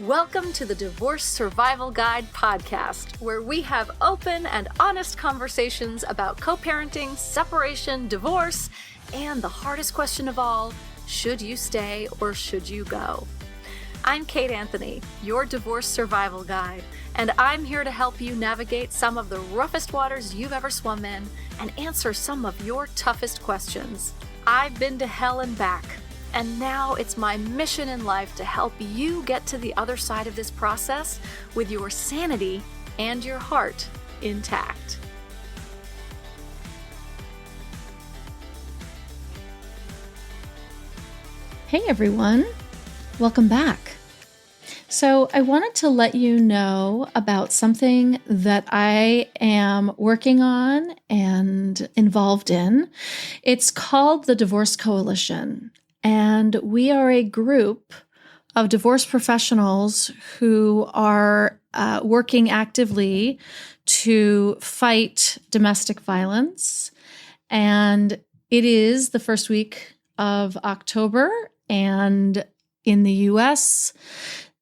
Welcome to the Divorce Survival Guide podcast, where we have open and honest conversations about co-parenting, separation, divorce, and the hardest question of all, should you stay or should you go? I'm Kate Anthony, your divorce survival guide, and I'm here to help you navigate some of the roughest waters you've ever swum in and answer some of your toughest questions. I've been to hell and back, and now it's my mission in life to help you get to the other side of this process with your sanity and your heart intact. Hey everyone, welcome back. So I wanted to let you know about something that I am working on and involved in. It's called the Divorce Coalition, and we are a group of divorce professionals who are working actively to fight domestic violence. And it is the first week of October, and in the U.S.,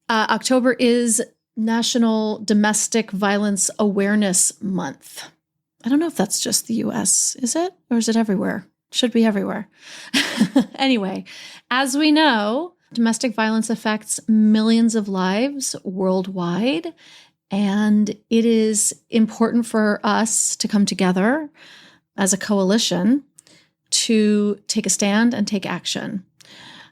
October is National Domestic Violence Awareness Month. I don't know if that's just the U.S., is it? Or is it everywhere? Should be everywhere. Anyway, as we know, domestic violence affects millions of lives worldwide, and it is important for us to come together as a coalition to take a stand and take action.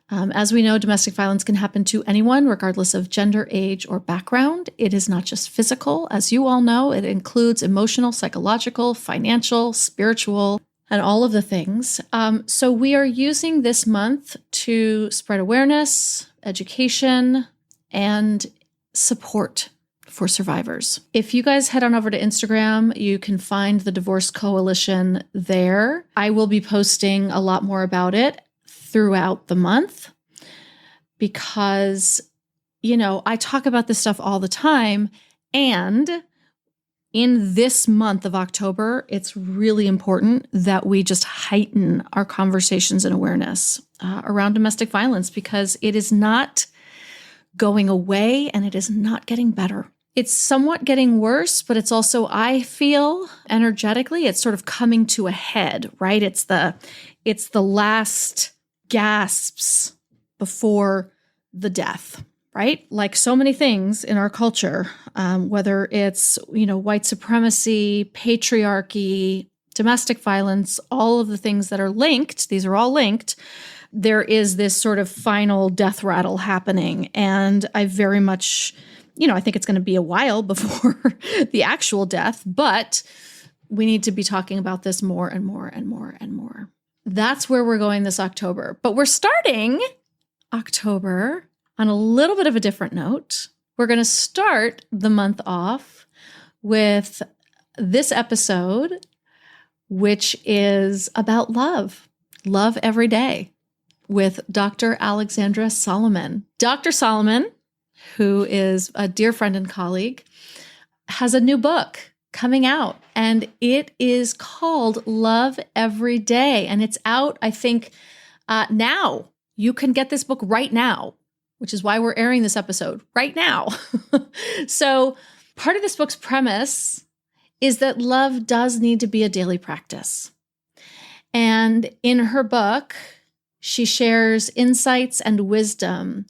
As we know, domestic violence can happen to anyone, regardless of gender, age, or background. It is not just physical, as you all know. It includes emotional, psychological, financial, spiritual, and all of the things. So we are using this month to spread awareness, education, and support for survivors. If you guys head on over to Instagram, you can find the Divorce Coalition there. I will be posting a lot more about it throughout the month because, I talk about this stuff all the time. And in this month of October, it's really important that we just heighten our conversations and awareness around domestic violence because it is not going away and it is not getting better. It's somewhat getting worse, but it's also, I feel energetically, it's sort of coming to a head, right? It's the last gasps before the death, right? Like so many things in our culture, whether it's, white supremacy, patriarchy, domestic violence, all of the things that are linked, these are all linked, there is this sort of final death rattle happening. And I very much, I think it's going to be a while before the actual death, but we need to be talking about this more and more and more and more. That's where we're going this October. But we're starting October on a little bit of a different note. We're going to start the month off with this episode, which is about love. Love every day with Dr. Alexandra Solomon. Dr. Solomon, who is a dear friend and colleague, has a new book coming out, and it is called Love Every Day, and it's out, I think, now. You can get this book right now, which is why we're airing this episode right now. So part of this book's premise is that love does need to be a daily practice. And in her book, she shares insights and wisdom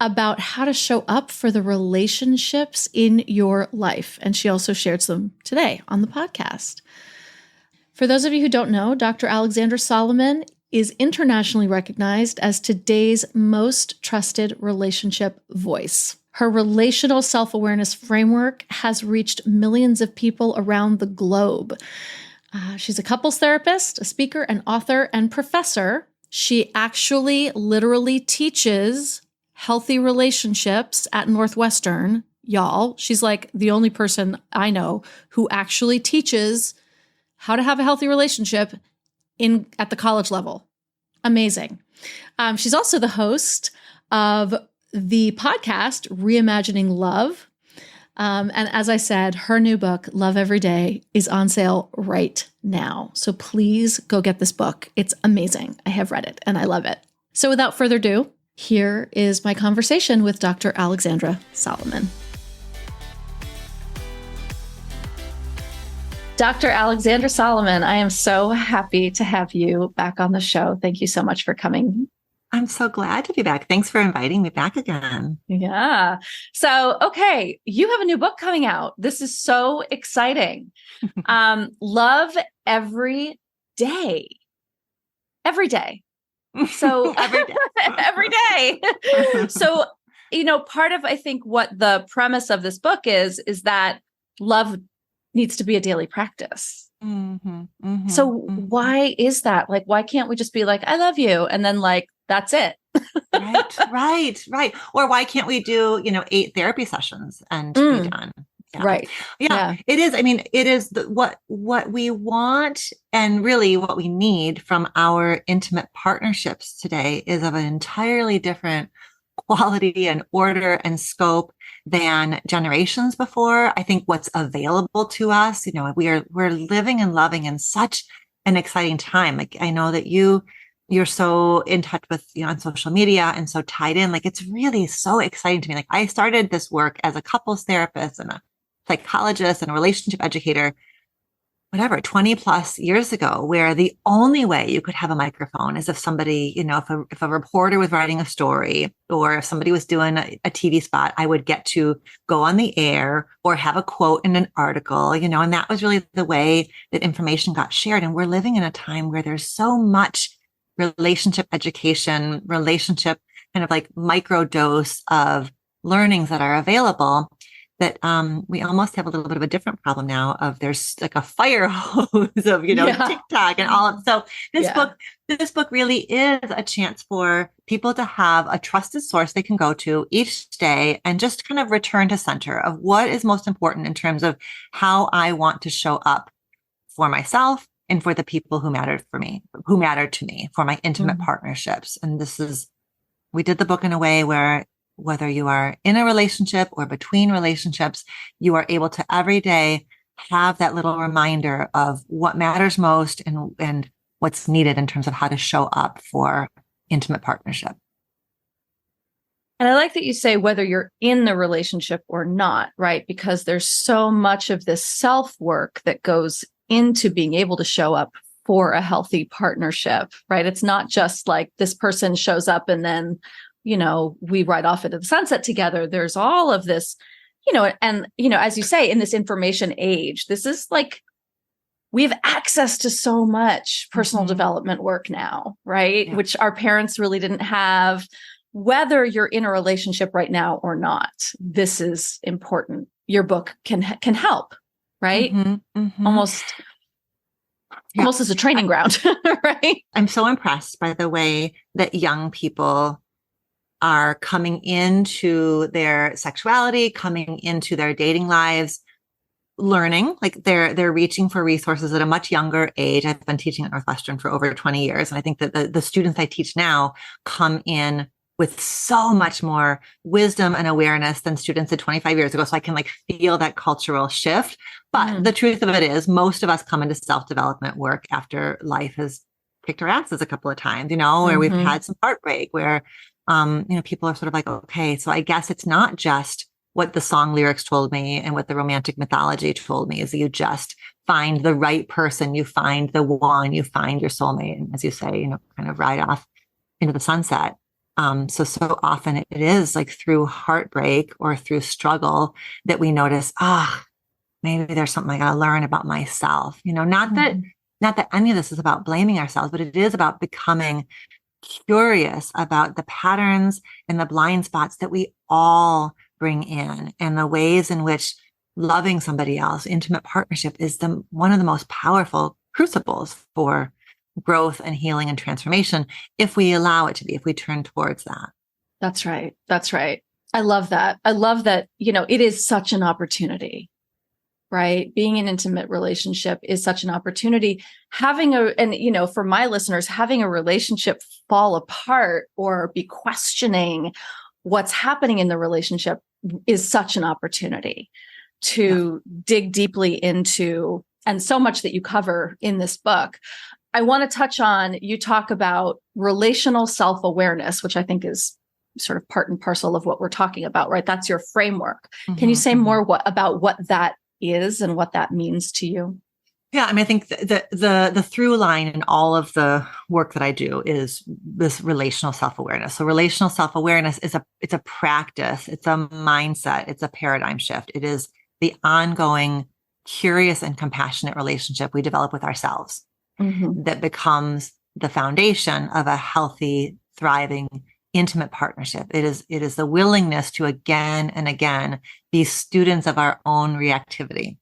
about how to show up for the relationships in your life. And she also shares them today on the podcast. For those of you who don't know, Dr. Alexandra Solomon is internationally recognized as today's most trusted relationship voice. Her relational self-awareness framework has reached millions of people around the globe. She's a couples therapist, a speaker, an author, and professor. She actually literally teaches healthy relationships at Northwestern. Y'all, she's like the only person I know who actually teaches how to have a healthy relationship at the college level. Amazing. She's also the host of the podcast, Reimagining Love. And as I said, her new book, Love Every Day, is on sale right now. So please go get this book. It's amazing. I have read it and I love it. So without further ado, Here is my conversation with Dr. Alexandra Solomon. Dr. Alexandra Solomon, I am so happy to have you back on the show. Thank you so much for coming. I'm so glad to be back. Thanks for inviting me back again. Yeah. So, okay, you have a new book coming out. This is so exciting. Love every day. Every day. So Every day. every day. So, part of, I think, what the premise of this book is that love needs to be a daily practice. So why is that? Like, why can't we just be like, I love you? And then that's it. Right. Or why can't we do, 8 therapy sessions and be done? Yeah. Right. Yeah, it is. I mean, it is what we want and really what we need from our intimate partnerships today is of an entirely different quality and order and scope than generations before. I think what's available to us, we're living and loving in such an exciting time. Like I know that you're so in touch with, on social media and so tied in. Like it's really so exciting to me. Like I started this work as a couples therapist and a psychologist and a relationship educator, 20 plus years ago, where the only way you could have a microphone is if somebody, if a reporter was writing a story or if somebody was doing a TV spot, I would get to go on the air or have a quote in an article, and that was really the way that information got shared. And we're living in a time where there's so much relationship education, relationship kind of like micro dose of learnings that are available that we almost have a little bit of a different problem now of there's like a fire hose of, TikTok and all of, so this book really is a chance for people to have a trusted source they can go to each day and just kind of return to center of what is most important in terms of how I want to show up for myself and for the people who mattered to me, for my intimate partnerships. And we did the book in a way where whether you are in a relationship or between relationships, you are able to every day have that little reminder of what matters most and what's needed in terms of how to show up for intimate partnership. And I like that you say whether you're in the relationship or not, right? Because there's so much of this self-work that goes into being able to show up for a healthy partnership, right? It's not just like this person shows up and then we ride off into the sunset together. There's all of this, and, as you say, in this information age, this is like, we have access to so much personal development work now, right? Yeah. Which our parents really didn't have. Whether you're in a relationship right now or not, this is important. Your book can help, right? Almost as a training ground, right? I'm so impressed by the way that young people are coming into their sexuality, coming into their dating lives, learning, like they're reaching for resources at a much younger age. I've been teaching at Northwestern for over 20 years. And I think that the students I teach now come in with so much more wisdom and awareness than students did 25 years ago. So I can feel that cultural shift. But the truth of it is most of us come into self-development work after life has kicked our asses a couple of times, where we've had some heartbreak, where people are sort of like, okay, so I guess it's not just what the song lyrics told me and what the romantic mythology told me is that you just find the right person, you find the one, you find your soulmate. And as you say, kind of ride off into the sunset. So often it is like through heartbreak or through struggle that we notice, maybe there's something I got to learn about myself. Not that any of this is about blaming ourselves, but it is about becoming curious about the patterns and the blind spots that we all bring in and the ways in which loving somebody else, intimate partnership is one of the most powerful crucibles for growth and healing and transformation if we allow it to be, if we turn towards that. That's right. I love that. It is such an opportunity, right? Being in an intimate relationship is such an opportunity. For my listeners, having a relationship fall apart or be questioning what's happening in the relationship is such an opportunity to dig deeply into, and so much that you cover in this book. I want to touch on, you talk about relational self-awareness, which I think is sort of part and parcel of what we're talking about, right? That's your framework. Can you say more about what that is and what that means to you? Yeah, I mean, I think the through line in all of the work that I do is this relational self-awareness. So relational self-awareness is it's a practice, it's a mindset, it's a paradigm shift. It is the ongoing curious and compassionate relationship we develop with ourselves that becomes the foundation of a healthy, thriving, intimate partnership. It is the willingness to again and again be students of our own reactivity.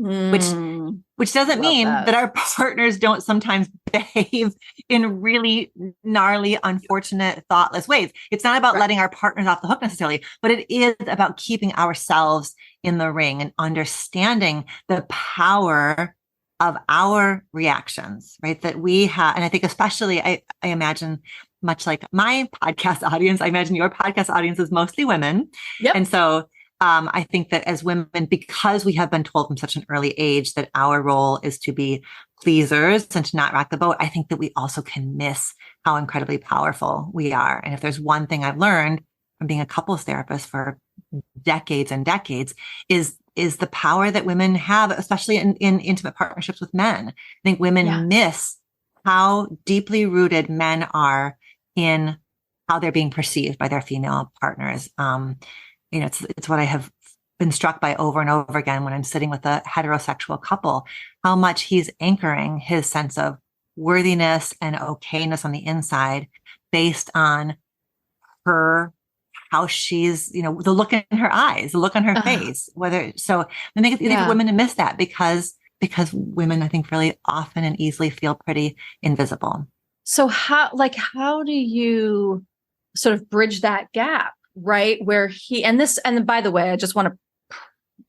Which doesn't mean that our partners don't sometimes behave in really gnarly, unfortunate, thoughtless ways. It's not about letting our partners off the hook necessarily, but it is about keeping ourselves in the ring and understanding the power of our reactions, right? That we have, and I think especially, I imagine much like my podcast audience, I imagine your podcast audience is mostly women. Yep. And so I think that as women, because we have been told from such an early age that our role is to be pleasers and to not rock the boat, I think that we also can miss how incredibly powerful we are. And if there's one thing I've learned from being a couples therapist for decades and decades is the power that women have, especially in intimate partnerships with men. I think women miss how deeply rooted men are in how they're being perceived by their female partners. It's what I have been struck by over and over again when I'm sitting with a heterosexual couple, how much he's anchoring his sense of worthiness and okayness on the inside based on how she's, the look in her eyes, the look on her face, I think women to miss that because women, I think, really often and easily feel pretty invisible. So how do you sort of bridge that gap? Right. Where and by the way, I just want to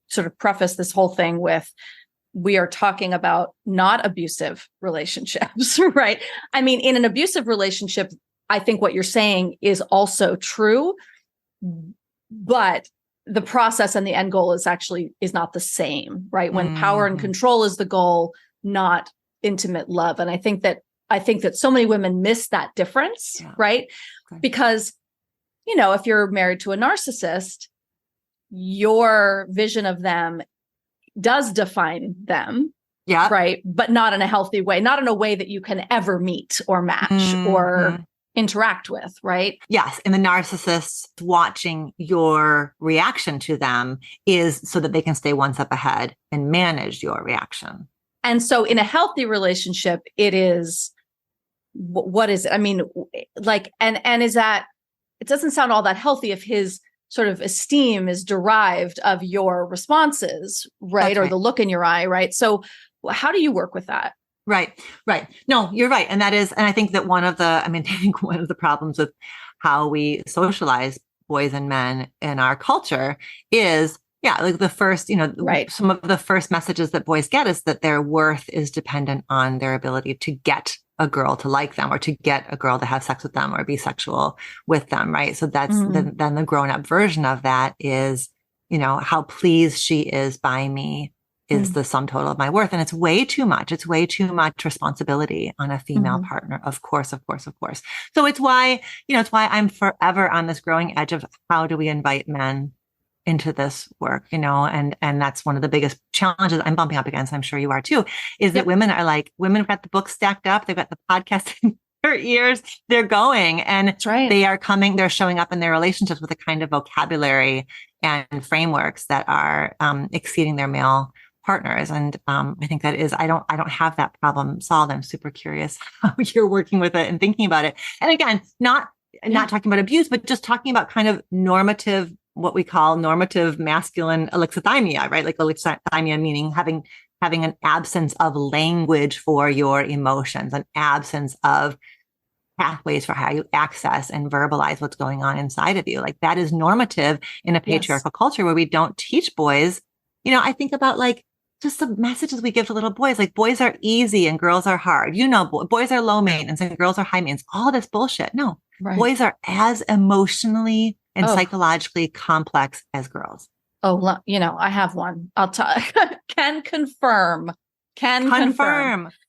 sort of preface this whole thing with, we are talking about not abusive relationships, right? I mean, in an abusive relationship, I think what you're saying is also true, but the process and the end goal is not the same, right? When power and control is the goal, not intimate love. And I think that so many women miss that difference, right? Okay. Because if you're married to a narcissist, your vision of them does define them. Yeah. Right. But not in a healthy way, not in a way that you can ever meet or match or interact with. Right. Yes. And the narcissist watching your reaction to them is so that they can stay one step ahead and manage your reaction. And so in a healthy relationship, it is, what is it? I mean, and is that, it doesn't sound all that healthy if his sort of esteem is derived of your responses, right? Or the look in your eye, right? So how do you work with that? Right. No, you're right. And I think that one of the problems with how we socialize boys and men in our culture is, like the first, some of the first messages that boys get is that their worth is dependent on their ability to get a girl to like them or to get a girl to have sex with them or be sexual with them. Right. So that's then the grown up version of that is, how pleased she is by me is the sum total of my worth. And it's way too much. It's way too much responsibility on a female partner. Of course. So it's why I'm forever on this growing edge of how do we invite men into this work, and that's one of the biggest challenges I'm bumping up against. I'm sure you are too, is that women have got the book stacked up. They've got the podcast in their ears. They're going and they're showing up in their relationships with a kind of vocabulary and frameworks that are exceeding their male partners. And I think that is, I don't have that problem solved. I'm super curious how you're working with it and thinking about it. And again, not talking about abuse, but just talking about kind of normative, what we call normative masculine alexithymia, right? Like alexithymia meaning having an absence of language for your emotions, an absence of pathways for how you access and verbalize what's going on inside of you. Like that is normative in a patriarchal culture where we don't teach boys. I think about just the messages we give to little boys, like boys are easy and girls are hard. Boys are low maintenance and girls are high maintenance. All this bullshit. No, boys are as emotionally and psychologically complex as girls. Oh, I have one. I'll can confirm.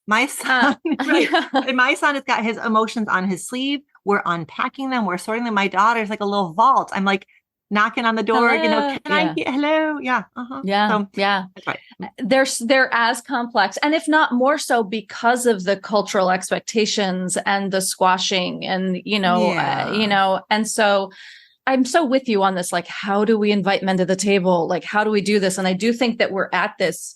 My son, and my son has got his emotions on his sleeve we're unpacking them, we're sorting them. My daughter's like a little vault. I'm like knocking on the door, Hello. can I get hello? Yeah. Yeah. So, yeah. That's right. They're as complex, and if not more so, because of the cultural expectations and the squashing and, and so I'm so with you on this. Like, how do we invite men to the table? Like, how do we do this? And I do think that we're at this,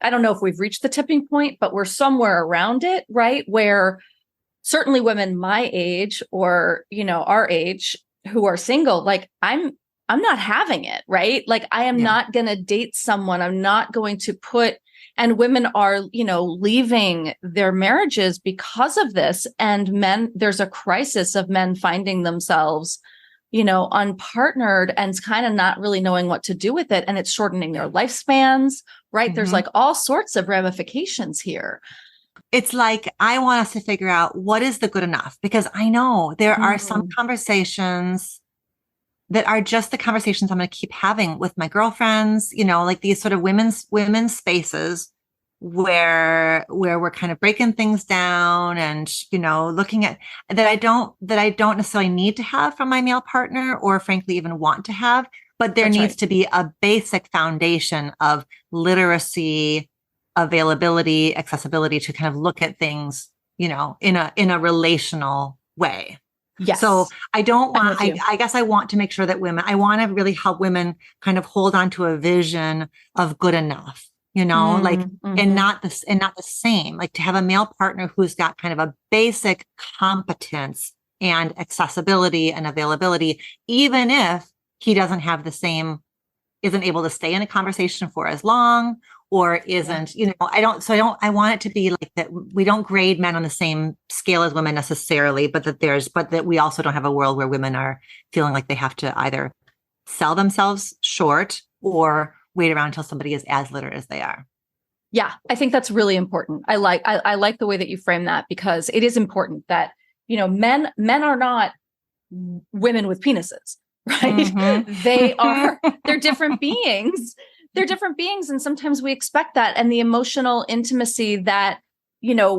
I don't know if we've reached the tipping point, but we're somewhere around it, right? Where certainly women my age or, our age who are single, like I'm not having it, right? Like I am not going to date someone. I'm not going to and women are, leaving their marriages because of this. And men, there's a crisis of men finding themselves, unpartnered and kind of not really knowing what to do with it. And it's shortening their lifespans, right? There's like all sorts of ramifications here. It's like, I want us to figure out what is the good enough, because I know there are some conversations that are just the conversations I'm going to keep having with my girlfriends, like these sort of women's spaces where we're kind of breaking things down and, looking at that I don't necessarily need to have from my male partner, or frankly, even want to have, but there needs to be a basic foundation of literacy, availability, accessibility to kind of look at things, in a relational way. Yes. So I don't want, I guess I want to make sure that I want to really help women kind of hold on to a vision of good enough, and not the same, like to have a male partner who's got kind of a basic competence and accessibility and availability, even if he doesn't have isn't able to stay in a conversation for as long, or isn't, I want it to be like that. We don't grade men on the same scale as women necessarily, but that we also don't have a world where women are feeling like they have to either sell themselves short or wait around until somebody is as literate as they are. Yeah, I think that's really important. I like the way that you frame that, because it is important that, men are not women with penises, right? They're different beings. They're different beings. And sometimes we expect that. And the emotional intimacy that,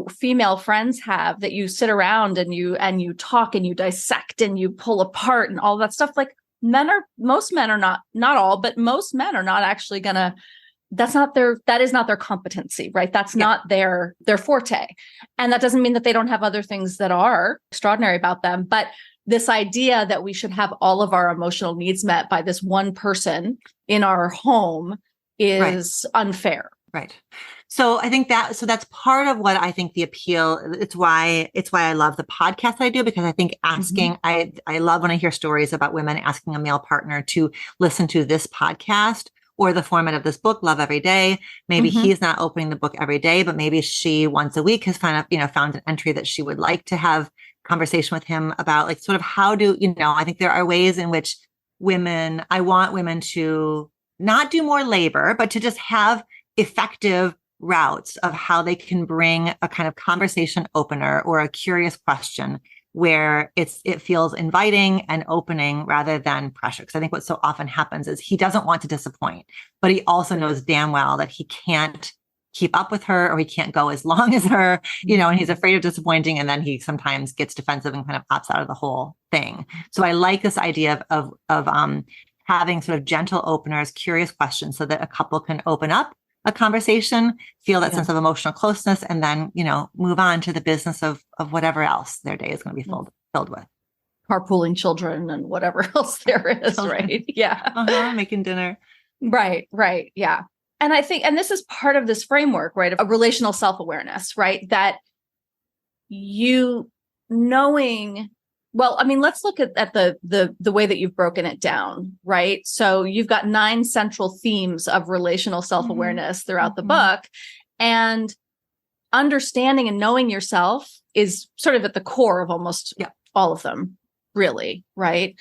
female friends have, that you sit around and you talk and you dissect and you pull apart and all that stuff. Like most men are not all, but most men are not actually that is not their competency, right? That's not their forte. And that doesn't mean that they don't have other things that are extraordinary about them. But this idea that we should have all of our emotional needs met by this one person in our home is unfair. Right. So I think that's part of what I think the appeal, it's why I love the podcast I do, because I think asking, I love when I hear stories about women asking a male partner to listen to this podcast or the format of this book, Love Every Day. Maybe he's not opening the book every day, but maybe she once a week has found an entry that she would like to have conversation with him about, like, sort of how do, I think there are ways in which I want women to not do more labor, but to just have effective routes of how they can bring a kind of conversation opener or a curious question where it feels inviting and opening rather than pressure. Because I think what so often happens is he doesn't want to disappoint, but he also knows damn well that he can't keep up with her, or he can't go as long as her, and he's afraid of disappointing. And then he sometimes gets defensive and kind of opts out of the whole thing. So I like this idea of having sort of gentle openers, curious questions, so that a couple can open up a conversation, feel that sense of emotional closeness, and then, move on to the business of whatever else their day is going to be filled with. Carpooling children and whatever else there is, right? Yeah. Making dinner. Right. Yeah. And I think, and this is part of this framework, right, of relational self-awareness, right? That let's look at the way that you've broken it down, right? So you've got 9 central themes of relational self-awareness throughout the book, and understanding and knowing yourself is sort of at the core of almost all of them, really, right?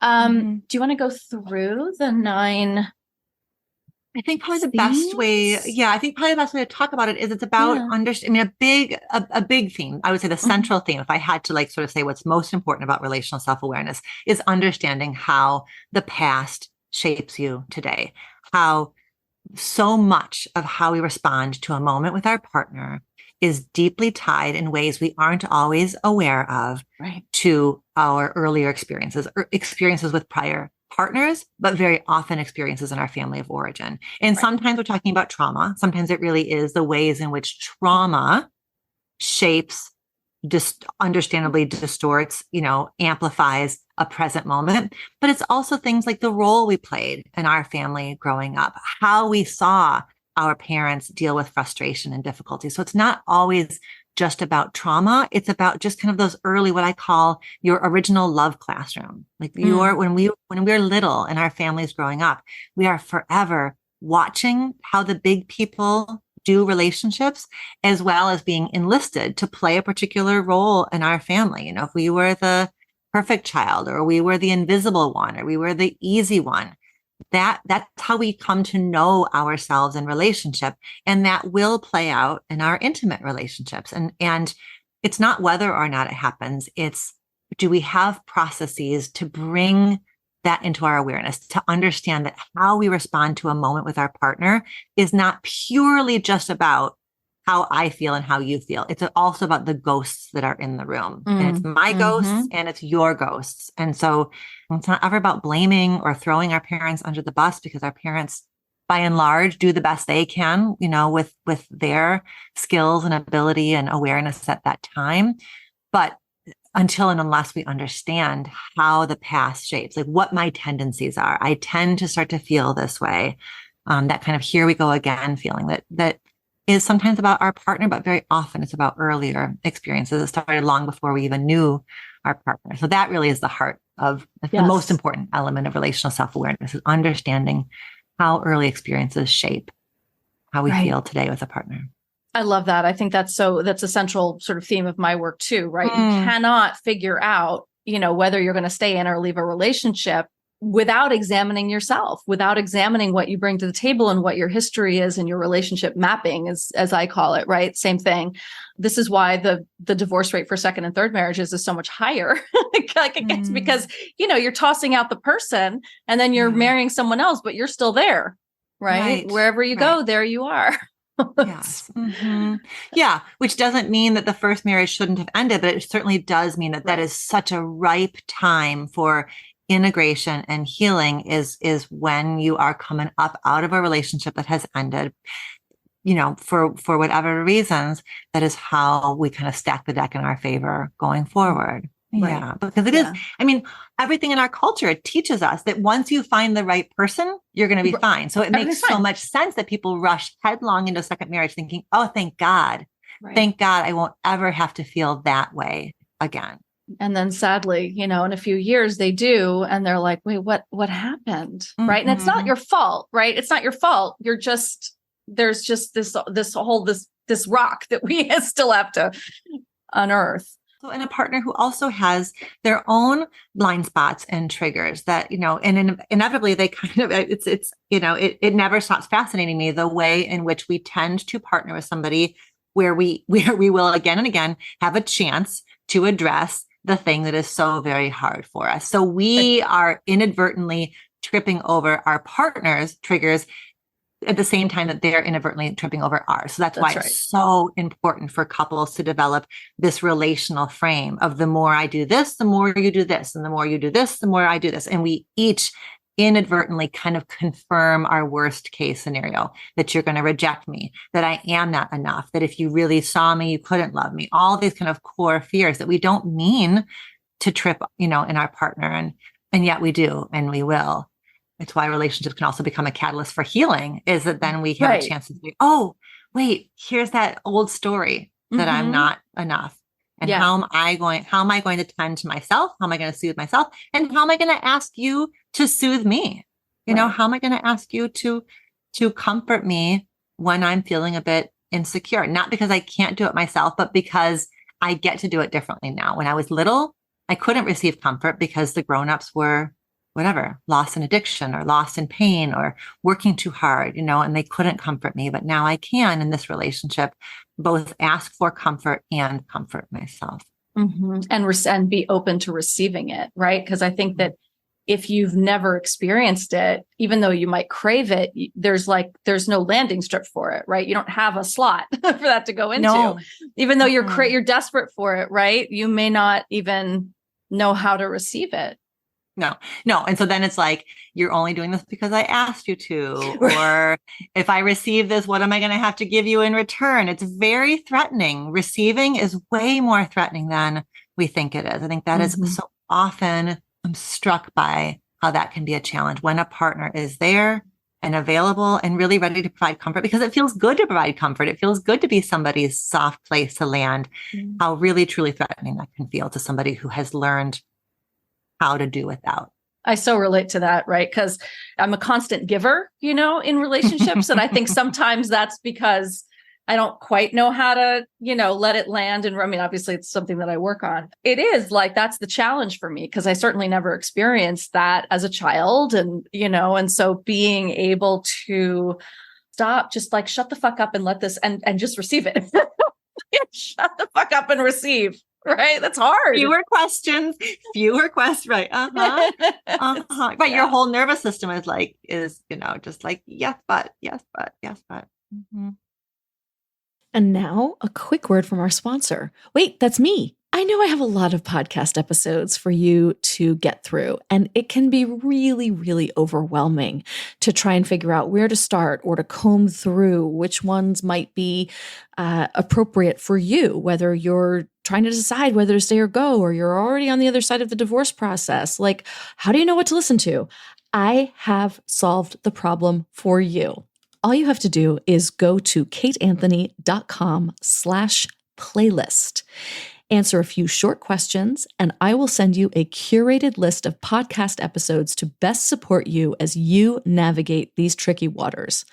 Do you want to go through the 9? I think probably the best way, to talk about it is it's about understanding a big theme. I would say the central theme, if I had to sort of say what's most important about relational self-awareness, is understanding how the past shapes you today, how so much of how we respond to a moment with our partner is deeply tied in ways we aren't always aware of to our earlier experiences or experiences with prior partners, but very often experiences in our family of origin. And sometimes we're talking about trauma. Sometimes it really is the ways in which trauma shapes, understandably distorts, amplifies a present moment. But it's also things like the role we played in our family growing up, how we saw our parents deal with frustration and difficulty. So it's not always just about trauma. It's about just kind of those early, what I call your original love classroom. Like when we're little and our families growing up, we are forever watching how the big people do relationships, as well as being enlisted to play a particular role in our family. If we were the perfect child, or we were the invisible one, or we were the easy one, that's how we come to know ourselves in relationship. And that will play out in our intimate relationships. And it's not whether or not it happens. It's, do we have processes to bring that into our awareness, to understand that how we respond to a moment with our partner is not purely just about how I feel and how you feel. It's also about the ghosts that are in the room. And it's my ghosts and it's your ghosts. And so it's not ever about blaming or throwing our parents under the bus, because our parents, by and large, do the best they can, with their skills and ability and awareness at that time. But until and unless we understand how the past shapes, like what my tendencies are, I tend to start to feel this way. That kind of here we go again feeling that is sometimes about our partner, but very often it's about earlier experiences that started long before we even knew our partner. So that really is the heart of the most important element of relational self-awareness, is understanding how early experiences shape how we feel today with a partner. I love that. I think that's a central sort of theme of my work too, right? You cannot figure out, whether you're going to stay in or leave a relationship without examining yourself, without examining what you bring to the table and what your history is and your relationship mapping, as I call it, right? Same thing. This is why the divorce rate for second and third marriages is so much higher. It's because, you're tossing out the person and then you're marrying someone else, but you're still there, right? Wherever you go, there you are. Yes. Yeah. Which doesn't mean that the first marriage shouldn't have ended, but it certainly does mean that that is such a ripe time for integration and healing, is when you are coming up out of a relationship that has ended, for whatever reasons. That is how we kind of stack the deck in our favor going forward. Yeah, because it is, everything in our culture, it teaches us that once you find the right person, you're going to be fine. So it makes so much sense that people rush headlong into a second marriage thinking, oh, thank God. Thank God I won't ever have to feel that way again. And then sadly, in a few years they do. And they're like, wait, what happened? Right. And it's not your fault, right? It's not your fault. There's just this rock that we still have to unearth. So, and a partner who also has their own blind spots and triggers that, and inevitably they kind of, it never stops fascinating me, the way in which we tend to partner with somebody where we will again and again have a chance to address the thing that is so very hard for us. So we are inadvertently tripping over our partner's triggers at the same time that they're inadvertently tripping over ours. So that's why it's so important for couples to develop this relational frame of, the more I do this, the more you do this, and the more you do this, the more I do this. And we each inadvertently kind of confirm our worst case scenario, that you're going to reject me, that I am not enough, that if you really saw me, you couldn't love me, all these kind of core fears that we don't mean to trip, in our partner. And yet we do, and we will. It's why relationships can also become a catalyst for healing, is that then we have a chance to say, oh, wait, here's that old story that I'm not enough. And how am I going to tend to myself? How am I going to soothe myself? And how am I going to ask you to soothe me? How am I going to ask you to comfort me when I'm feeling a bit insecure? Not because I can't do it myself, but because I get to do it differently now. When I was little, I couldn't receive comfort because the grownups were lost in addiction or lost in pain or working too hard, and they couldn't comfort me. But now I can, in this relationship, both ask for comfort and comfort myself. And be open to receiving it. Right. Because I think that if you've never experienced it, even though you might crave it, there's no landing strip for it, right? You don't have a slot for that to go into, No. even though you're desperate for it, right? You may not even know how to receive it. No. And so then it's like, you're only doing this because I asked you to, or if I receive this, what am I going to have to give you in return? It's very threatening. Receiving is way more threatening than we think it is. I think that is so often, I'm struck by how that can be a challenge when a partner is there and available and really ready to provide comfort, because it feels good to provide comfort. It feels good to be somebody's soft place to land. How really, truly threatening that can feel to somebody who has learned how to do without. I so relate to that, right? Because I'm a constant giver, in relationships. And I think sometimes that's because I don't quite know how to, let it land. And I mean, obviously it's something that I work on. It is like, that's the challenge for me, because I certainly never experienced that as a child. And, and so being able to stop, just like, shut the fuck up and let this, and just receive it. Shut the fuck up and receive. Right. That's hard. Fewer questions. Right. Right. Your whole nervous system is just like, yes, but. Mm-hmm. And now a quick word from our sponsor. Wait, that's me. I know I have a lot of podcast episodes for you to get through, and it can be really, really overwhelming to try and figure out where to start or to comb through which ones might be appropriate for you, whether you're trying to decide whether to stay or go, or you're already on the other side of the divorce process. Like, how do you know what to listen to? I have solved the problem for you. All you have to do is go to kateanthony.com/playlist. Answer a few short questions, and I will send you a curated list of podcast episodes to best support you as you navigate these tricky waters.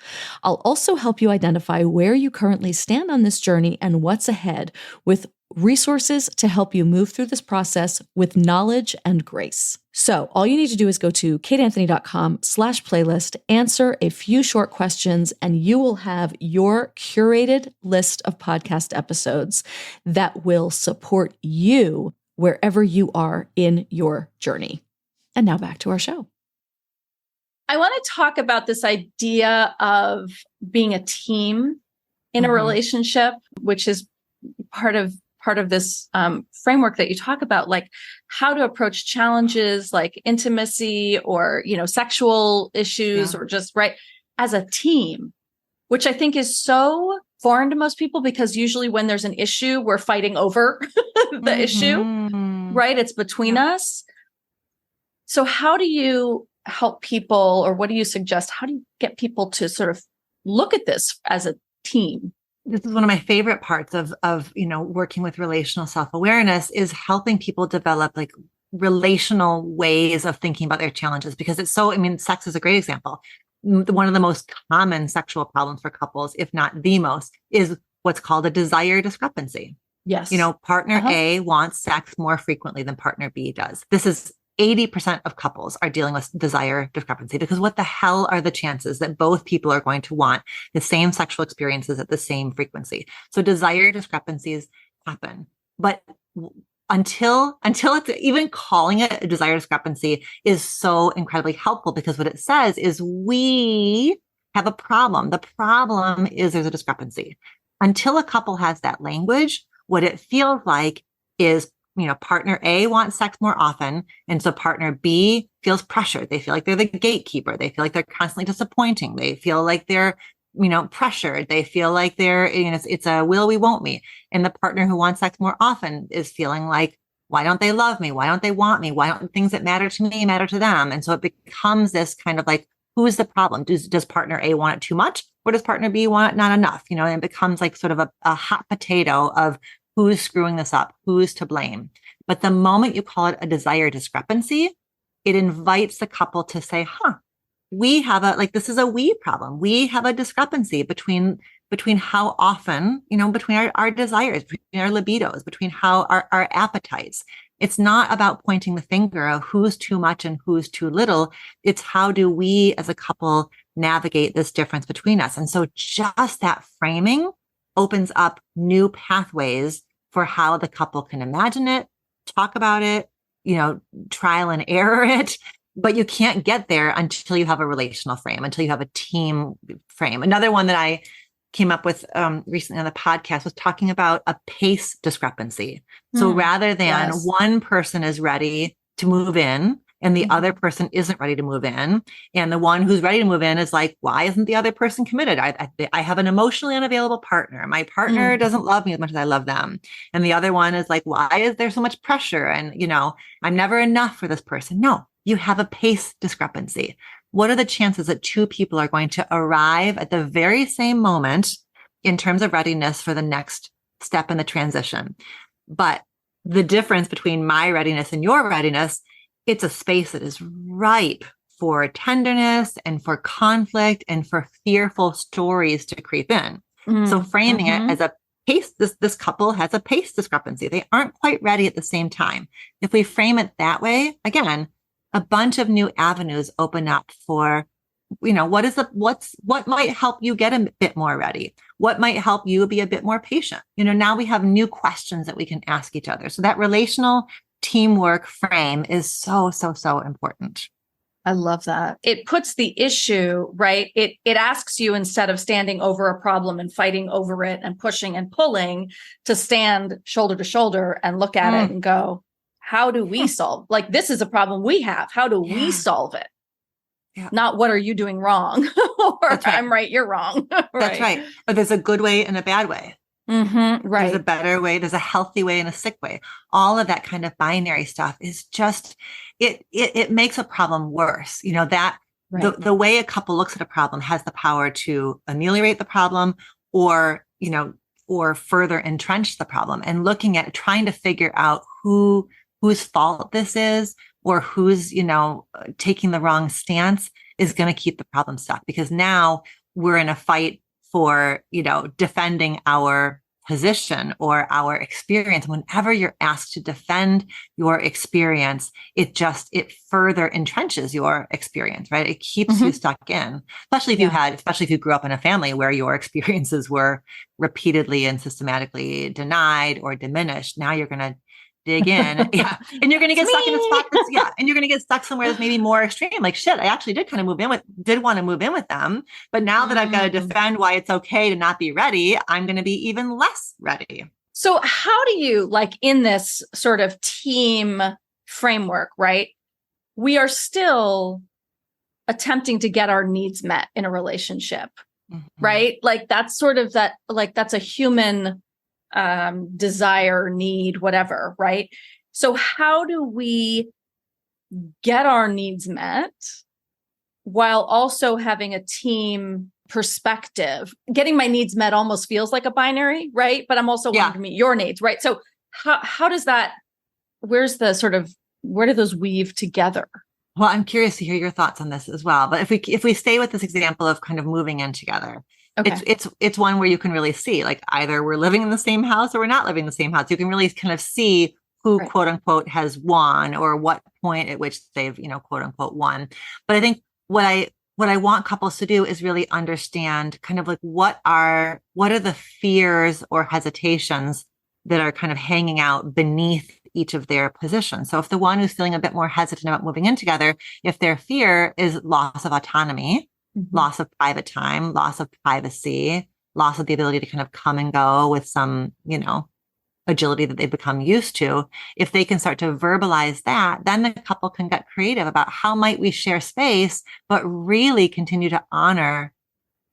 I'll also help you identify where you currently stand on this journey and what's ahead, with resources to help you move through this process with knowledge and grace. So all you need to do is go to kateanthony.com/playlist, answer a few short questions, and you will have your curated list of podcast episodes that will support you wherever you are in your journey. And now back to our show. I want to talk about this idea of being a team in a relationship, which is part of this framework that you talk about, like how to approach challenges like intimacy or, sexual issues or just as a team, which I think is so foreign to most people, because usually when there's an issue, we're fighting over the issue, right? It's between us. So how do you help people, or what do you suggest? How do you get people to sort of look at this as a team? This is one of my favorite parts of working with relational self-awareness, is helping people develop like relational ways of thinking about their challenges, because sex is a great example. One of the most common sexual problems for couples, if not the most, is what's called a desire discrepancy. Yes. Partner A wants sex more frequently than partner B does. This is 80% of couples are dealing with desire discrepancy, because what the hell are the chances that both people are going to want the same sexual experiences at the same frequency? So desire discrepancies happen. But until it's, even calling it a desire discrepancy is so incredibly helpful, because what it says is we have a problem. The problem is there's a discrepancy. Until a couple has that language, what it feels like is partner A wants sex more often. And so partner B feels pressured. They feel like they're the gatekeeper. They feel like they're constantly disappointing. They feel like they're, pressured. They feel like they're, it's a will we, won't we. And the partner who wants sex more often is feeling like, why don't they love me? Why don't they want me? Why don't things that matter to me matter to them? And so it becomes this kind of like, who is the problem? Does partner A want it too much? Or does partner B want it not enough? And it becomes like sort of a hot potato of who's screwing this up, who's to blame. But the moment you call it a desire discrepancy, it invites the couple to say, we have this is a we problem. We have a discrepancy between how often, between our desires, between our libidos, between how our appetites. It's not about pointing the finger of who's too much and who's too little. It's how do we as a couple navigate this difference between us? And so just that framing opens up new pathways for how the couple can imagine it, talk about it, trial and error it, But you can't get there until you have a relational frame, until you have a team frame. Another one that I came up with recently on the podcast was talking about a pace discrepancy. So rather than one person is ready to move in and the other person isn't ready to move in, and the one who's ready to move in is like, why isn't the other person committed? I have an emotionally unavailable partner. My partner doesn't love me as much as I love them. And the other one is like, why is there so much pressure? And, I'm never enough for this person. No, you have a pace discrepancy. What are the chances that two people are going to arrive at the very same moment in terms of readiness for the next step in the transition? But the difference between my readiness and your readiness, it's a space that is ripe for tenderness and for conflict and for fearful stories to creep in. So framing it as a pace, this couple has a pace discrepancy. They aren't quite ready at the same time. If we frame it that way, again, a bunch of new avenues open up for, what might help you get a bit more ready? What might help you be a bit more patient? Now we have new questions that we can ask each other. So that relational teamwork frame is so, so, so important. I love that. It puts the issue, right? It asks you, instead of standing over a problem and fighting over it and pushing and pulling, to stand shoulder to shoulder and look at it and go, how do we solve? Like, this is a problem we have. How do we solve it? Yeah. Not what are you doing wrong? Or right. I'm right, you're wrong. Right. That's right. But there's a good way and a bad way. Right. There's a better way. There's a healthy way and a sick way. All of that kind of binary stuff is just, it makes a problem worse. That the way a couple looks at a problem has the power to ameliorate the problem or further entrench the problem. And looking at trying to figure out whose fault this is, or who's, taking the wrong stance is going to keep the problem stuck, because now we're in a fight for, defending our position or our experience. Whenever you're asked to defend your experience, it further entrenches your experience, right? It keeps you stuck in, especially if you grew up in a family where your experiences were repeatedly and systematically denied or diminished. Now you're going to dig in. And you're going to get stuck in a spot and you're going to get stuck somewhere that's maybe more extreme. Like, shit, I actually did want to move in with them. But now that I've got to defend why it's okay to not be ready, I'm going to be even less ready. So how do you, like, in this sort of team framework, right? We are still attempting to get our needs met in a relationship, right? Like, that's sort of that's a human desire, need, whatever, right? So how do we get our needs met while also having a team perspective? Getting my needs met almost feels like a binary, right? But I'm also wanting to meet your needs, right? So how does that, where do those weave together? Well, I'm curious to hear your thoughts on this as well. But if we stay with this example of kind of moving in together, okay. It's one where you can really see, like, either we're living in the same house or we're not living in the same house. You can really kind of see who quote unquote has won, or what point at which they've, quote unquote won. But I think what I want couples to do is really understand kind of like what are the fears or hesitations that are kind of hanging out beneath each of their positions. So if the one who's feeling a bit more hesitant about moving in together, if their fear is loss of autonomy, loss of private time, loss of privacy, loss of the ability to kind of come and go with some, agility that they've become used to, if they can start to verbalize that, then the couple can get creative about how might we share space, but really continue to honor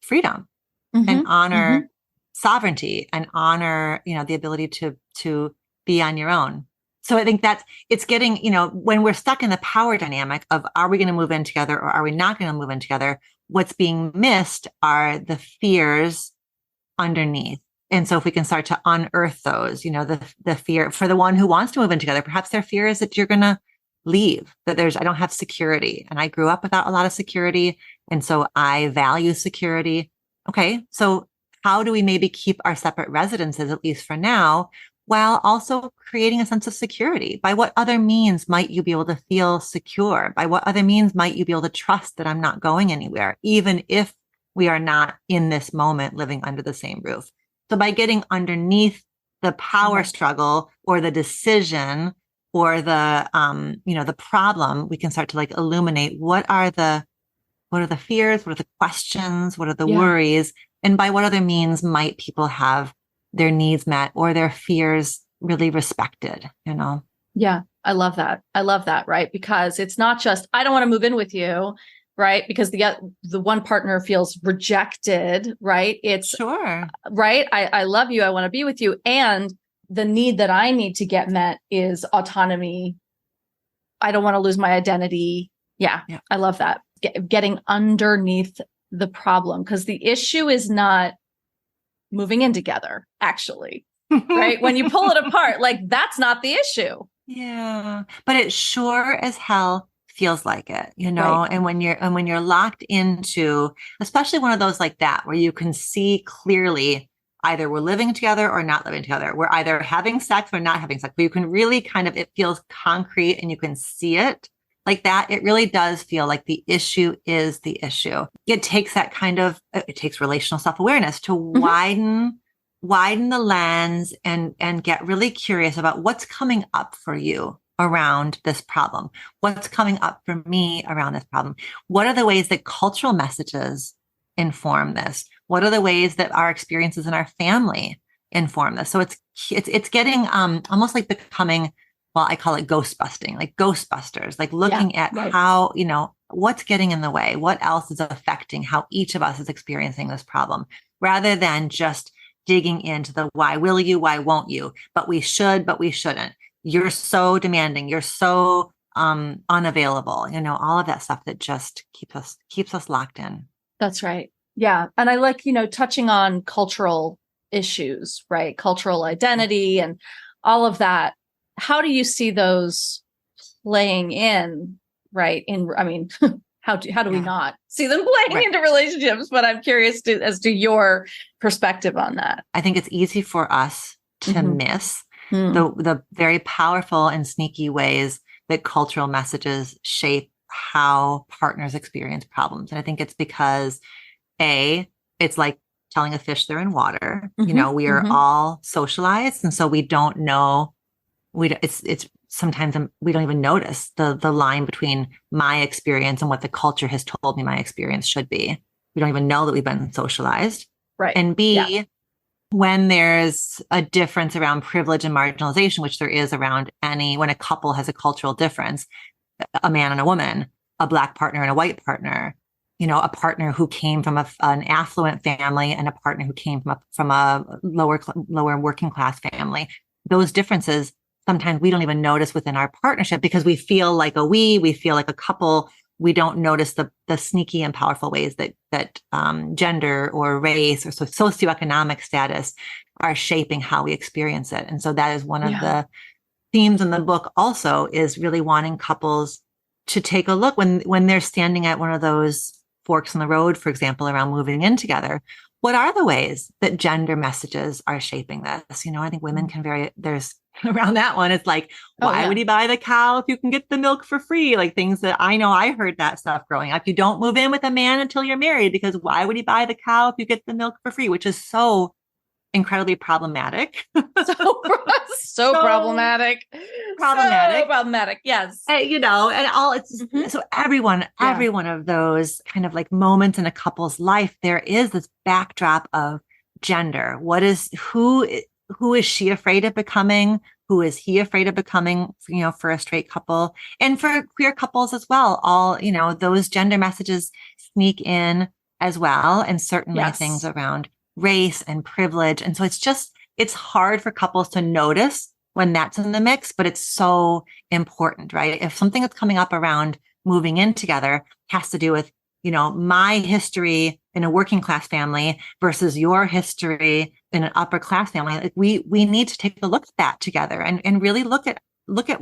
freedom and honor sovereignty and honor, the ability to be on your own. So I think it's getting, when we're stuck in the power dynamic of, are we going to move in together or are we not going to move in together? What's being missed are the fears underneath. And so if we can start to unearth those, the fear for the one who wants to move in together, perhaps their fear is that you're going to leave, that I don't have security. And I grew up without a lot of security. And so I value security. Okay. So how do we maybe keep our separate residences, at least for now, while also creating a sense of security? By what other means might you be able to feel secure? By what other means might you be able to trust that I'm not going anywhere, even if we are not in this moment living under the same roof? So by getting underneath the power struggle or the decision or the problem, we can start to like illuminate what are the fears, what are the questions, what are the worries, and by what other means might people have their needs met or their fears really respected, Yeah, I love that. I love that, right? Because it's not just, I don't want to move in with you, right? Because the one partner feels rejected, right? It's Sure. Right. I love you. I want to be with you. And the need that I need to get met is autonomy. I don't want to lose my identity. Yeah. I love that. Getting underneath the problem, because the issue is not moving in together, actually. Right. When you pull it apart, like that's not the issue. Yeah. But it sure as hell feels like it, Right. and when you're locked into, especially one of those like that, where you can see clearly either we're living together or not living together. We're either having sex or not having sex, but you can really it feels concrete and you can see it like that. It really does feel like the issue is the issue. It takes it takes relational self-awareness to widen the lens and get really curious about what's coming up for you around this problem. What's coming up for me around this problem? What are the ways that cultural messages inform this? What are the ways that our experiences in our family inform this? So it's getting almost like becoming, well, I call it ghost busting, like Ghostbusters, like looking at how, what's getting in the way, what else is affecting how each of us is experiencing this problem, rather than just digging into the why will you, why won't you, but we should, but we shouldn't. You're so demanding. You're so unavailable. All of that stuff that just keeps us locked in. That's right. Yeah. And I like, touching on cultural issues, right? Cultural identity and all of that. How do you see those playing in, right? How do we not see them playing into relationships? But I'm curious as to your perspective on that. I think it's easy for us to miss the very powerful and sneaky ways that cultural messages shape how partners experience problems. And I think it's because it's like telling a fish they're in water. We are all socialized. And so we don't know, it's sometimes we don't even notice the line between my experience and what the culture has told me my experience should be. We don't even know that we've been socialized. Right. And when there's a difference around privilege and marginalization, which there is around when a couple has a cultural difference, a man and a woman, a Black partner and a white partner, a partner who came from an affluent family and a partner who came from a lower working class family, those differences, sometimes we don't even notice within our partnership because we feel like we feel like a couple. We don't notice the sneaky and powerful ways that gender or race or socioeconomic status are shaping how we experience it. And so that is one of the themes in the book also, is really wanting couples to take a look when they're standing at one of those forks in the road, for example, around moving in together. What are the ways that gender messages are shaping this? I think women can there's around that one. It's like, why would he buy the cow if you can get the milk for free? Like things that I know I heard that stuff growing up. You don't move in with a man until you're married, because why would he buy the cow if you get the milk for free? Which is so incredibly problematic. So problematic. Problematic. So problematic. Yes. And all so every one of those kind of like moments in a couple's life, there is this backdrop of gender. Who is she afraid of becoming? Who is he afraid of becoming, for a straight couple and for queer couples as well? All, those gender messages sneak in as well. And certainly things around race and privilege. And so it's hard for couples to notice when that's in the mix, but it's so important, right? If something that's coming up around moving in together has to do with, my history in a working class family versus your history in an upper class family, like we need to take a look at that together and really look at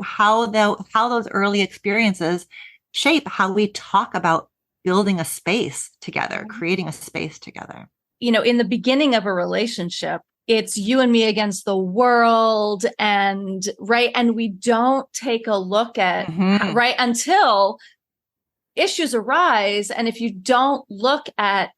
how those early experiences shape how we talk about building a space together, creating a space together. In the beginning of a relationship, it's you and me against the world, and we don't take a look at until issues arise. And if you don't look at,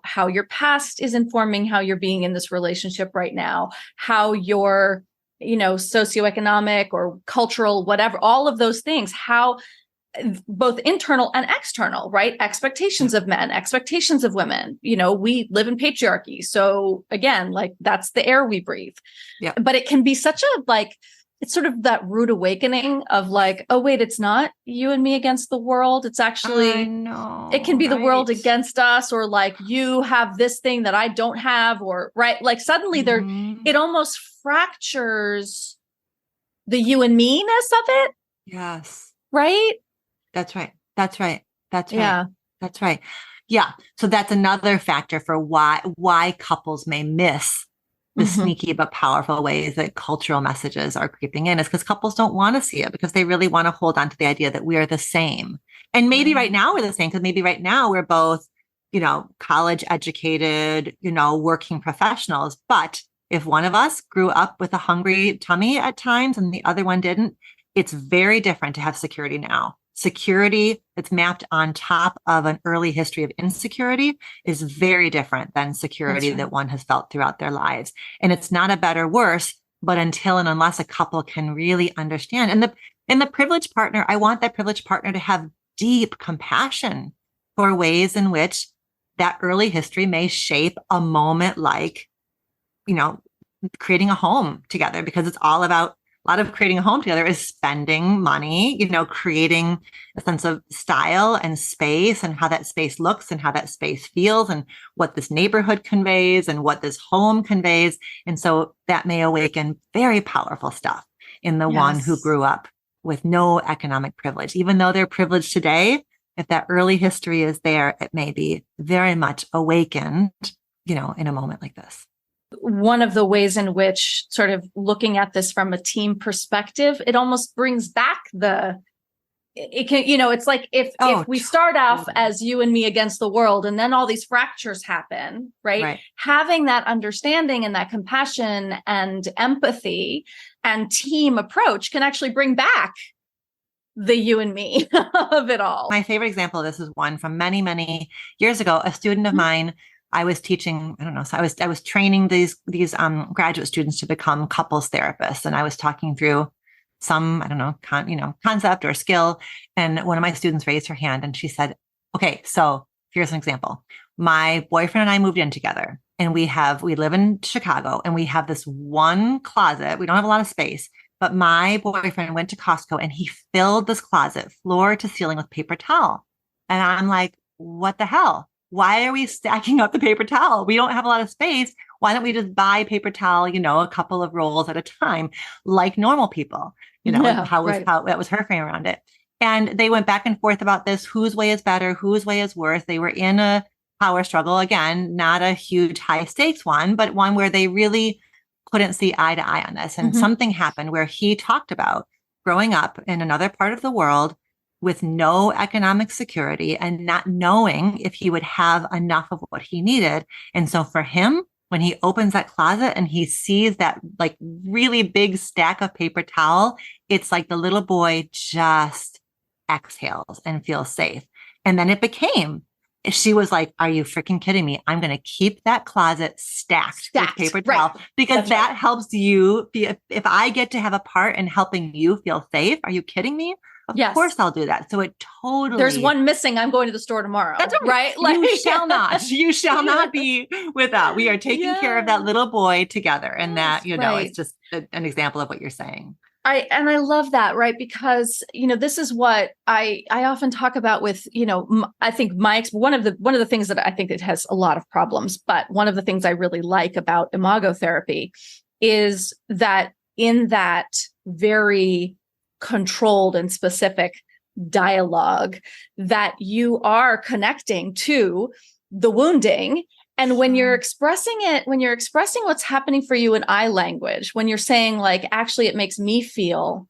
how your past is informing how you're being in this relationship right now, how your socioeconomic or cultural, whatever, all of those things, how both internal and external, right? Expectations of men, expectations of women. We live in patriarchy. So again, like that's the air we breathe. Yeah. But it can be such a it's sort of that rude awakening of like, oh, wait, it's not you and me against the world. It's actually, it can be the world against us, or like you have this thing that I don't have, or right. Like suddenly it almost fractures the you and me-ness of it. Yes. Right. That's right. That's right. That's right. Yeah. That's right. Yeah. So that's another factor for why couples may miss the sneaky but powerful ways that cultural messages are creeping in, is because couples don't want to see it, because they really want to hold on to the idea that we are the same. And maybe right now we're the same, because maybe right now we're both, college educated, working professionals. But if one of us grew up with a hungry tummy at times and the other one didn't, it's very different to have security now. Security that's mapped on top of an early history of insecurity is very different than security that one has felt throughout their lives. And it's not a better, worse, but until and unless a couple can really understand. And the privileged partner, I want that privileged partner to have deep compassion for ways in which that early history may shape a moment like, creating a home together, because it's all about, a lot of creating a home together is spending money, creating a sense of style and space, and how that space looks and how that space feels, and what this neighborhood conveys and what this home conveys. And so that may awaken very powerful stuff in the one who grew up with no economic privilege. Even though they're privileged today, if that early history is there, it may be very much awakened, in a moment like this. One of the ways in which, sort of looking at this from a team perspective, it almost brings back it's like if we start off as you and me against the world, and then all these fractures happen, right? Having that understanding and that compassion and empathy and team approach can actually bring back the you and me of it all. My favorite example of this is one from many, many years ago. A student of mine, I was teaching, so I was training these graduate students to become couples therapists. And I was talking through some, concept or skill. And one of my students raised her hand and she said, okay, so here's an example. My boyfriend and I moved in together, and we live in Chicago, and we have this one closet. We don't have a lot of space, but my boyfriend went to Costco and he filled this closet floor to ceiling with paper towel. And I'm like, what the hell? Why are we stacking up the paper towel? We don't have a lot of space. Why don't we just buy paper towel, a couple of rolls at a time, like normal people? How that was her frame around it. And they went back and forth about this, whose way is better, whose way is worse. They were in a power struggle. Again, not a huge high stakes one, but one where they really couldn't see eye to eye on this. And something happened where he talked about growing up in another part of the world with no economic security and not knowing if he would have enough of what he needed. And so for him, when he opens that closet and he sees that like really big stack of paper towel, it's like the little boy just exhales and feels safe. And then it became, she was like, are you freaking kidding me? I'm going to keep that closet stacked with paper towel, because that helps you. If I get to have a part in helping you feel safe, are you kidding me? Of course I'll do that. So it totally. There's one missing. I'm going to the store tomorrow. That's right. You shall not be without. We are taking care of that little boy together. And that, it's just an example of what you're saying. I love that, right? Because, this is what I often talk about with, I think one of the things that I think it has a lot of problems, but one of the things I really like about imago therapy is that in that very controlled and specific dialogue, that you are connecting to the wounding. And when you're expressing what's happening for you in I language, when you're saying like, actually, it makes me feel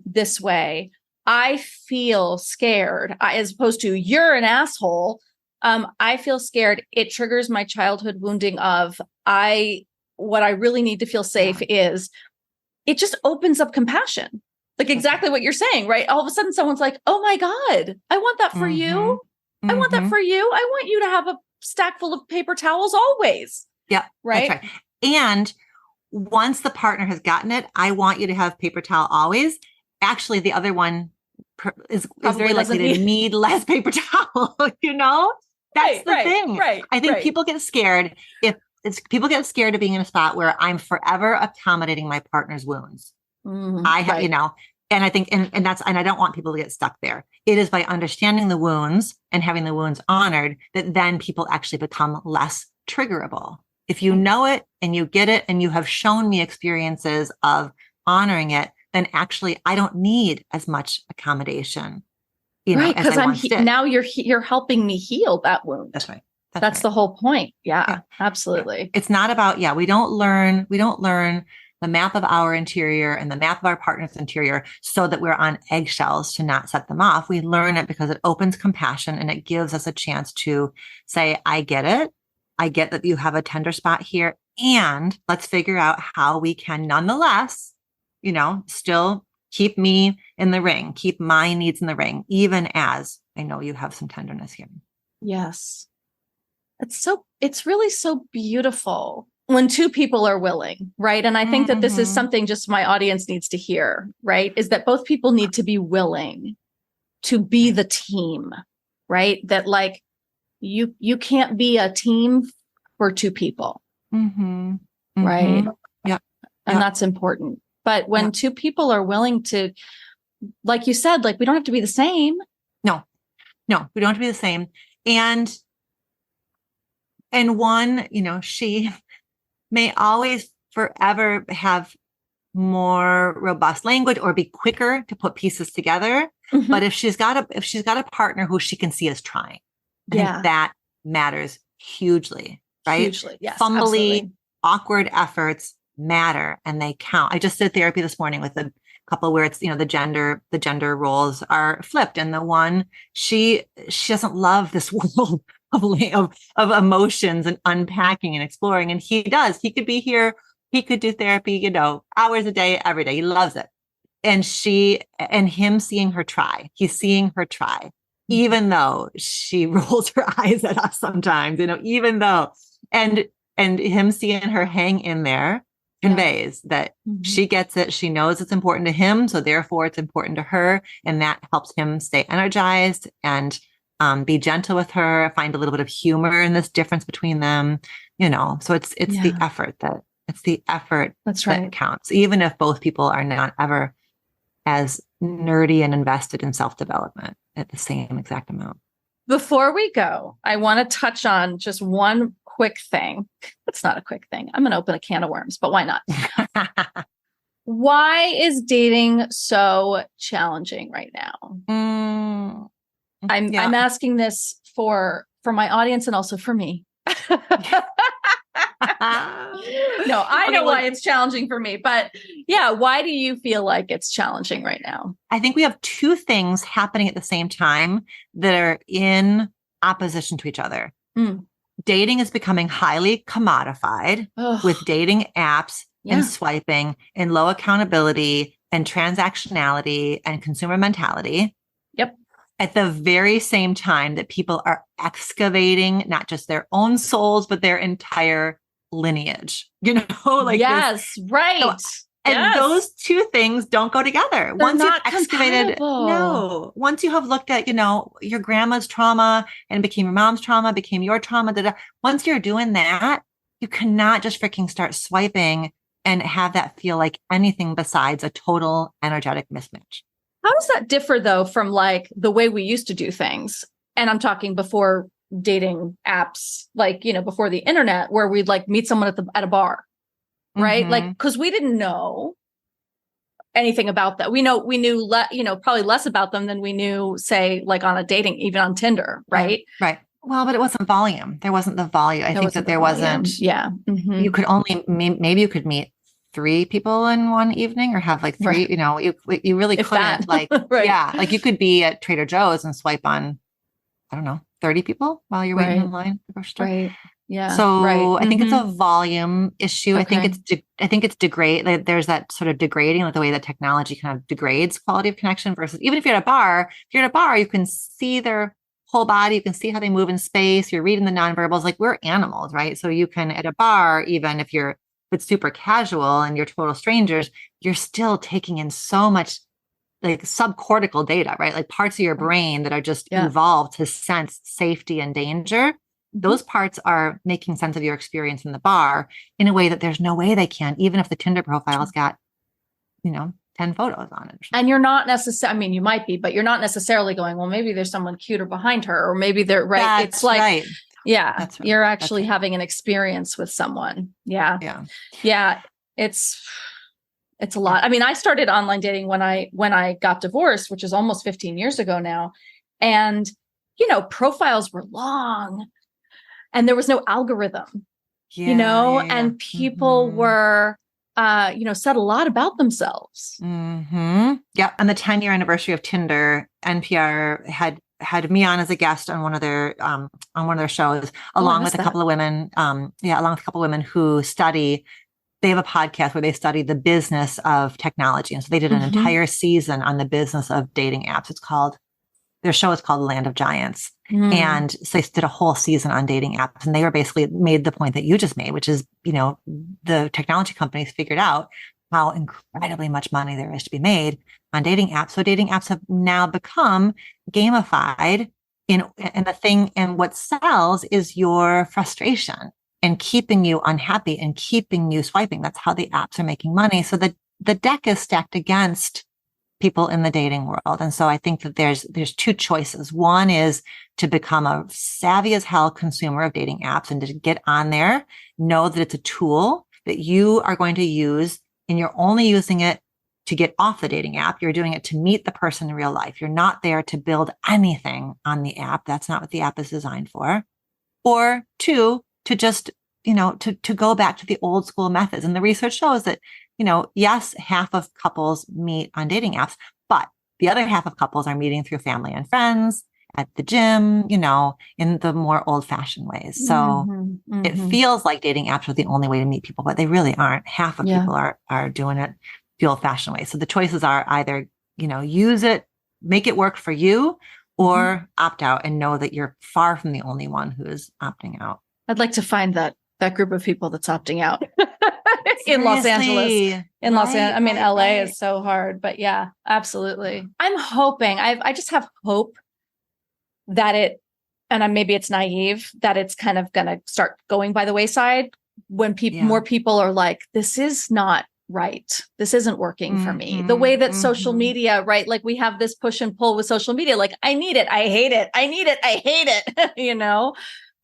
this way, I feel scared, as opposed to you're an asshole. I feel scared. It triggers my childhood wounding of what I really need to feel safe is, it just opens up compassion. Like exactly what you're saying, right? All of a sudden someone's like, oh my God, I want that for you. I want that for you. I want you to have a stack full of paper towels always. Yeah. Right. That's right. And once the partner has gotten it, I want you to have paper towel always. Actually, the other one is very likely to need less paper towel, That's the thing. Right. I think people get scared people get scared of being in a spot where I'm forever accommodating my partner's wounds. I have, and I think, and I don't want people to get stuck there. It is by understanding the wounds and having the wounds honored that then people actually become less triggerable. If you know it and you get it and you have shown me experiences of honoring it, then actually I don't need as much accommodation. Right, because now you're helping me heal that wound. That's right. That's right. the whole point. Yeah, absolutely. It's not about, we don't learn the map of our interior and the map of our partner's interior so that we're on eggshells to not set them off. We learn it because it opens compassion and it gives us a chance to say, I get it. I get that you have a tender spot here, and let's figure out how we can nonetheless, still keep me in the ring, keep my needs in the ring, even as I know you have some tenderness here. Yes. It's really so beautiful when two people are willing, right? And I think that this is something just my audience needs to hear, right? Is that both people need to be willing to be the team, right? That like you can't be a team for two people, right? Yeah. And that's important. But when two people are willing to, like you said, like we don't have to be the same. No, we don't have to be the same. And one, she may always forever have more robust language or be quicker to put pieces together. But if she's got a partner who she can see as trying, I think that matters hugely, right? Hugely, yes. Fumbly, absolutely. awkward efforts matter and they count. I just did therapy this morning with a couple where it's, the gender roles are flipped. And the one, she doesn't love this world of emotions and unpacking and exploring. And he does. He could be here. He could do therapy, hours a day, every day. He loves it. And him seeing her try. He's seeing her try, even though she rolls her eyes at us sometimes, even though, and him seeing her hang in there conveys that she gets it. She knows it's important to him. So therefore it's important to her. And that helps him stay energized and be gentle with her, find a little bit of humor in this difference between them, so it's the effort that counts, even if both people are not ever as nerdy and invested in self-development at the same exact amount. Before we go, I want to touch on just one quick thing. It's not a quick thing. I'm going to open a can of worms, but why not? Why is dating so challenging right now? I'm asking this for my audience and also for me. No, I know why it's challenging for me, but why do you feel like it's challenging right now? I think we have two things happening at the same time that are in opposition to each other. Dating is becoming highly commodified with dating apps and swiping and low accountability and transactionality and consumer mentality. Yep. At the very same time that people are excavating not just their own souls, but their entire lineage, yes, this. right. And those two things don't go together. They're once not you've excavated, once you have looked at, your grandma's trauma and became your mom's trauma, became your trauma. Once you're doing that, you cannot just freaking start swiping and have that feel like anything besides a total energetic mismatch. How does that differ though from like the way we used to do things? And I'm talking before dating apps, like, before the internet, where we'd like meet someone at a bar, right? Like, cause we didn't know anything about that. We knew, probably less about them than we knew, say, like on a dating, even on Tinder, right? Right. Well, but it wasn't volume. There wasn't the volume. I think that there wasn't. Yeah. You could only, maybe you could meet 3 people in one evening or have like 3, you really couldn't like, like you could be at Trader Joe's and swipe on, I don't know, 30 people while you're waiting in line at the grocery store. Right. Yeah. So I think it's a volume issue. Okay. I think it's degrade. There's that sort of degrading, like the way that technology kind of degrades quality of connection versus even if you're at a bar, you can see their whole body. You can see how they move in space. You're reading the nonverbals, like we're animals, right? So you can at a bar, even if you're it's super casual and you're total strangers, you're still taking in so much like subcortical data, right? Like parts of your brain that are just evolved to sense safety and danger. Those parts are making sense of your experience in the bar in a way that there's no way they can, even if the Tinder profile's got, 10 photos on it. And you're not necessarily, I mean, you might be, but you're not necessarily going, well, maybe there's someone cuter behind her, or maybe they're right. That's it's like, right. Yeah, That's right. You're actually having an experience with someone. Yeah. It's a lot. I mean, I started online dating when I got divorced, which is almost 15 years ago now. And, profiles were long and there was no algorithm, and people were, said a lot about themselves. Yeah. On the 10-year anniversary of Tinder, NPR had me on as a guest on one of their shows, along with a couple of women. Along with a couple of women who study. They have a podcast where they study the business of technology, and so they did an entire season on the business of dating apps. Their show is called Land of Giants, and so they did a whole season on dating apps, and they were basically made the point that you just made, which is the technology companies figured out how incredibly much money there is to be made on dating apps. So dating apps have now become gamified and what sells is your frustration and keeping you unhappy and keeping you swiping. That's how the apps are making money. So the deck is stacked against people in the dating world. And so I think that there's two choices. One is to become a savvy as hell consumer of dating apps and to get on there, know that it's a tool that you are going to use, and you're only using it to get off the dating app. You're doing it to meet the person in real life. You're not there to build anything on the app. That's not what the app is designed for. Or two, to just, to go back to the old school methods. And the research shows that, yes, half of couples meet on dating apps, but the other half of couples are meeting through family and friends, at the gym, in the more old fashioned ways. So it feels like dating apps are the only way to meet people, but they really aren't. Half of people are doing it the old fashioned way. So the choices are either, use it, make it work for you, or opt out and know that you're far from the only one who is opting out. I'd like to find that group of people that's opting out in Los Angeles. I mean, LA is so hard, but yeah, absolutely. I'm hoping, I just have hope that maybe it's naive, that it's kind of going to start going by the wayside when more people are like, this is not right. This isn't working for me. The way that social media, right? Like we have this push and pull with social media. Like I need it. I hate it. I need it. I hate it.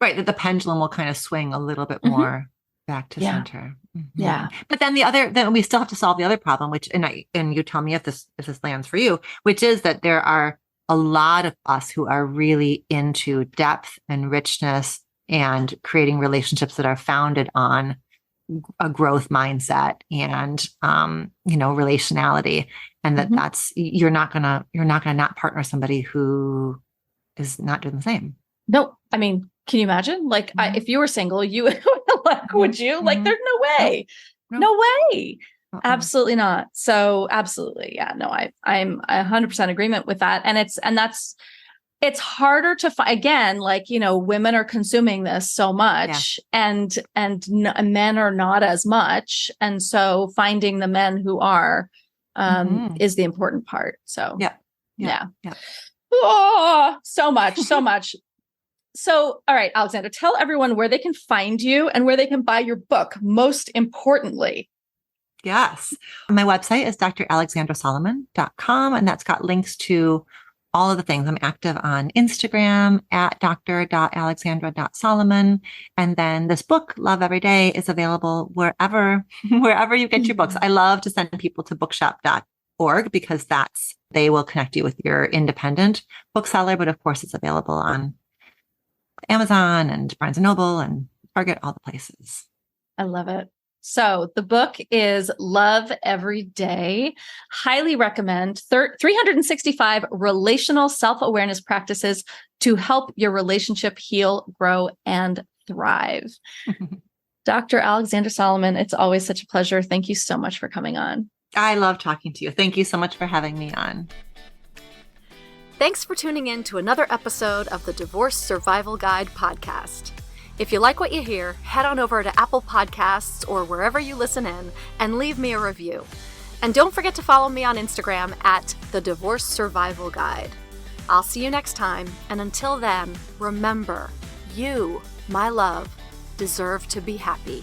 Right. That the pendulum will kind of swing a little bit more back to center. Yeah. But then then we still have to solve the other problem, which, and you tell me if this lands for you, which is that there are a lot of us who are really into depth and richness and creating relationships that are founded on a growth mindset and, relationality. And that's, you're not gonna not partner somebody who is not doing the same. No, I mean, can you imagine? Like, if you were single, you would you? Like, there's no way, no way. Absolutely not. So absolutely. Yeah, no, I'm 100% agreement with that. And it's harder to find, again, like, women are consuming this so much and men are not as much. And so finding the men who are, is the important part. So yeah. Oh, so much. So, all right, Alexandra, tell everyone where they can find you and where they can buy your book, most importantly. Yes. My website is dralexandrasolomon.com, and that's got links to all of the things. I'm active on Instagram at dr.alexandra.solomon. And then this book, Love Every Day, is available wherever you get your books. I love to send people to bookshop.org because they will connect you with your independent bookseller. But of course, it's available on Amazon and Barnes & Noble and Target, all the places. I love it. So the book is Love Every Day. Highly recommend 365 relational self-awareness practices to help your relationship heal, grow, and thrive. Dr. Alexandra Solomon, it's always such a pleasure. Thank you so much for coming on. I love talking to you. Thank you so much for having me on. Thanks for tuning in to another episode of the Divorce Survival Guide podcast. If you like what you hear, head on over to Apple Podcasts or wherever you listen in and leave me a review. And don't forget to follow me on Instagram at The Divorce Survival Guide. I'll see you next time, and until then, remember, you, my love, deserve to be happy.